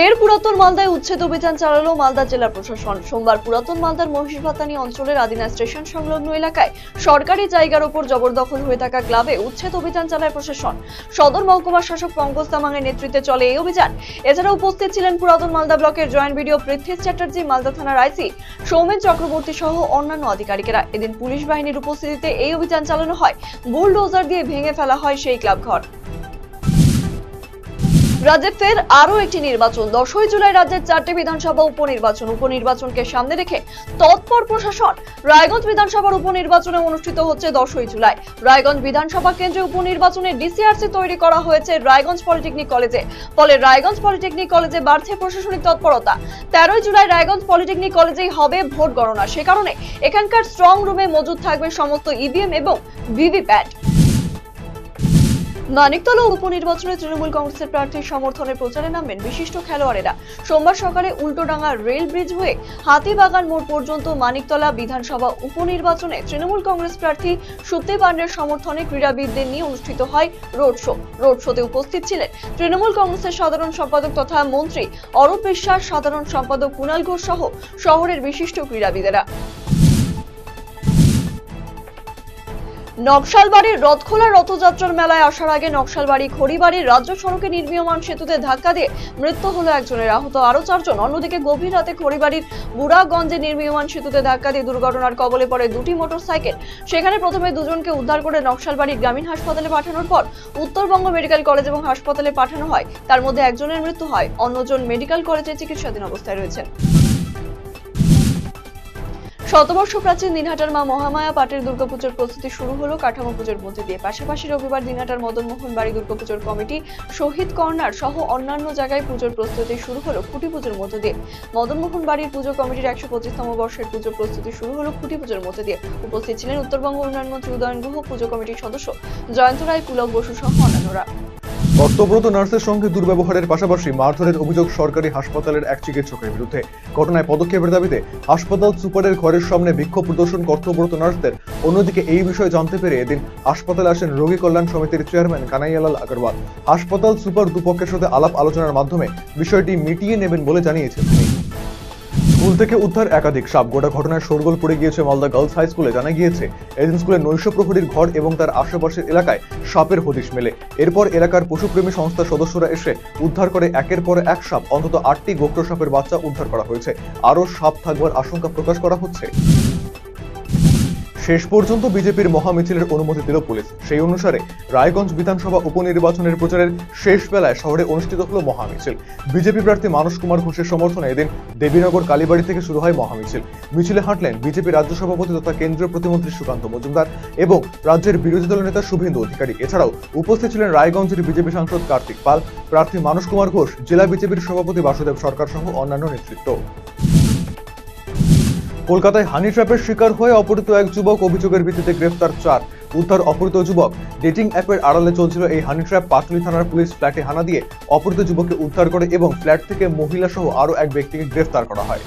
ফের পুরাতন মালদায় উচ্ছেদ অভিযান চালালো মালদা জেলা প্রশাসন। সোমবার পুরাতন মালদার মহিষভাতানি অঞ্চলের আদিনা স্টেশন সংলগ্ন এলাকায় সরকারি জায়গার উপর জবরদখল হয়ে থাকা ক্লাবে উচ্ছেদ অভিযান চালায় প্রশাসন। সদর মহকুমা শাসক পঙ্কজ তামাংয়ের নেতৃত্বে চলে এই অভিযান। এছাড়া উপস্থিত ছিলেন পুরাতন মালদা ব্লকের জয়েন্ট বিডিও পৃথ্বী চ্যাটার্জি, মালদা থানার আইসি সৌমেন চক্রবর্তী সহ অন্যান্য আধিকারিকেরা। এদিন পুলিশ বাহিনীর উপস্থিতিতে এই অভিযান চালানো হয়। বুলডোজার দিয়ে ভেঙে ফেলা হয় সেই ক্লাব ঘর। রাজ্যে ফের আরো একটি নির্বাচন। 10 জুলাই রাজ্যের 4টি বিধানসভা উপনির্বাচনকে সামনে রেখে তৎপর প্রশাসন। রায়গঞ্জ বিধানসভার উপনির্বাচনে অনুষ্ঠিত হচ্ছে 10 জুলাই। রায়গঞ্জ বিধানসভা কেন্দ্রে উপনির্বাচনে ডিসিআরসি তৈরি করা হয়েছে রায়গঞ্জ পলিটেকনিক কলেজে। ফলে রায়গঞ্জ পলিটেকনিক কলেজে বাড়ছে প্রশাসনিক তৎপরতা। 13 জুলাই রায়গঞ্জ পলিটেকনিক কলেজেই হবে ভোট গণনা। সে কারণে এখানকার স্ট্রং রুমে মজুদ থাকবে সমস্ত ইভিএম এবং ভিভিপ্যাট। মানিকতলা উপনির্বাচনে তৃণমূল কংগ্রেসের প্রার্থীর সমর্থনে প্রচারে নামবেন বিশিষ্ট খেলোয়াড়েরা। সোমবার সকালে উল্টোডাঙ্গা রেল ব্রিজ হয়ে হাতিবাগান মোড় পর্যন্ত মানিকতলা বিধানসভা উপনির্বাচনে তৃণমূল কংগ্রেস প্রার্থী সুপ্তি পান্ডের সমর্থনে ক্রীড়াবিদদের নিয়ে অনুষ্ঠিত হয় রোড শো। রোড শোতে উপস্থিত ছিলেন তৃণমূল কংগ্রেসের সাধারণ সম্পাদক তথা মন্ত্রী অরূপ বিশ্বাস, সাধারণ সম্পাদক কুণাল ঘোষ সহ শহরের বিশিষ্ট ক্রীড়াবিদেরা। নকশালবাড়ির রথখোলা রথযাত্রার মেলায় আসার আগে নকশালবাড়ি খড়িবাড়ির রাজ্য সড়কে নির্মীয়মান সেতুতে ধাক্কা দিয়ে মৃত্যু হলো একজনের, আহত আরো 4 জন। অন্যদিকে গভীর রাতে খড়িবাড়ির বুড়াগঞ্জে নির্মীয়মান সেতুতে ধাক্কা দিয়ে দুর্ঘটনার কবলে পড়ে 2টি মোটরসাইকেল। সেখানে প্রথমে 2 জনকে উদ্ধার করে নকশালবাড়ি গ্রামীণ হাসপাতালে পাঠানোর পর উত্তরবঙ্গ মেডিকেল কলেজ এবং হাসপাতালে পাঠানো হয়। তার মধ্যে একজনের মৃত্যু হয়, অন্যজন মেডিকেল কলেজে চিকিৎসাধীন অবস্থায় রয়েছেন। শতবর্ষ প্রাচীন দিনহাটার মা মহামায়া পাটের দুর্গাপুজোর প্রস্তুতি শুরু হলো কাঠামো পুজোর মধ্যে দিয়ে। পাশাপাশি রবিবার দিনহাটার মদনমোহন বাড়ি দুর্গাপুজোর কমিটি, শহীদ কর্নার সহ অন্যান্য জায়গায় পুজোর প্রস্তুতি শুরু হলো খুঁটি পুজোর মধ্যে দিয়ে। মদনমোহন বাড়ির পুজো কমিটির 125তম বর্ষের পুজো প্রস্তুতি শুরু হলো খুঁটি পুজোর মধ্যে দিয়ে। উপস্থিত ছিলেন উত্তরবঙ্গ উন্নয়ন মন্ত্রী উদয়ন গুহ, পুজো কমিটির সদস্য জয়ন্ত রায়, পুলক বসু সহ অন্যান্যরা। কর্তব্যরত নার্সের সঙ্গে দুর্ব্যবহারের পাশাপাশি মারধরের অভিযোগ সরকারি হাসপাতালের এক চিকিৎসকের বিরুদ্ধে। ঘটনায় পদক্ষেপের দাবিতে হাসপাতাল সুপারের ঘরের সামনে বিক্ষোভ প্রদর্শন কর্তব্যরত নার্সদের। অন্যদিকে এই বিষয়ে জানতে পেরে এদিন হাসপাতালে আসেন রোগী কল্যাণ সমিতির চেয়ারম্যান কানাইয়ালাল আগরওয়াল। হাসপাতাল সুপার দুপক্ষের সাথে আলাপ আলোচনার মাধ্যমে বিষয়টি মিটিয়ে নেবেন বলে জানিয়েছেন তিনি। স্কুল থেকে উদ্ধার একাধিক সাপ। গোটা ঘটনায় শোরগোল পড়ে গিয়েছে মালদা গার্লস হাই স্কুলে। জানা গিয়েছে এদিন স্কুলের নৈশ প্রহরীর ঘর এবং তার আশেপাশের এলাকায় সাপের হদিশ মেলে। এরপর এলাকার পশুপ্রেমী সংস্থার সদস্যরা এসে উদ্ধার করে একের পর এক সাপ। অন্তত 8টি গোত্র সাপের বাচ্চা উদ্ধার করা হয়েছে। আরও সাপ থাকবার আশঙ্কা প্রকাশ করা হচ্ছে। শেষ পর্যন্ত বিজেপির মহামিছিলের অনুমতি দিল পুলিশ। সেই অনুসারে রায়গঞ্জ বিধানসভা উপনির্বাচনের প্রচারের শেষ বেলায় শহরে অনুষ্ঠিত হলো মহামিছিল। বিজেপি প্রার্থী মানস কুমার ঘোষের সমর্থনে এদিন দেবীনগর কালীবাড়ি থেকে শুরু হয় মহামিছিল। মিছিলে হাঁটলেন বিজেপি রাজ্য সভাপতি তথা কেন্দ্রীয় প্রতিমন্ত্রী সুকান্ত মজুমদার এবং রাজ্যের বিরোধী দল নেতা শুভেন্দু অধিকারী। এছাড়াও উপস্থিত ছিলেন রায়গঞ্জের বিজেপি সাংসদ কার্তিক পাল, প্রার্থী মানস কুমার ঘোষ, জেলা বিজেপির সভাপতি বাসুদেব সরকার সহ অন্যান্য নেতৃত্ব। কলকাতায় হানি ট্র্যাপের শিকার হয়ে অপহৃত এক যুবক, অভিযোগের ভিত্তিতে গ্রেফতার 4। উদ্ধার অপহৃত যুবক। ডেটিং অ্যাপের আড়ালে চলছিল এই হানি ট্র্যাপ। পাটুলি থানার পুলিশ ফ্ল্যাটে হানা দিয়ে অপহৃত যুবককে উদ্ধার করে এবং ফ্ল্যাট থেকে মহিলা সহ আরও এক ব্যক্তিকে গ্রেফতার করা হয়।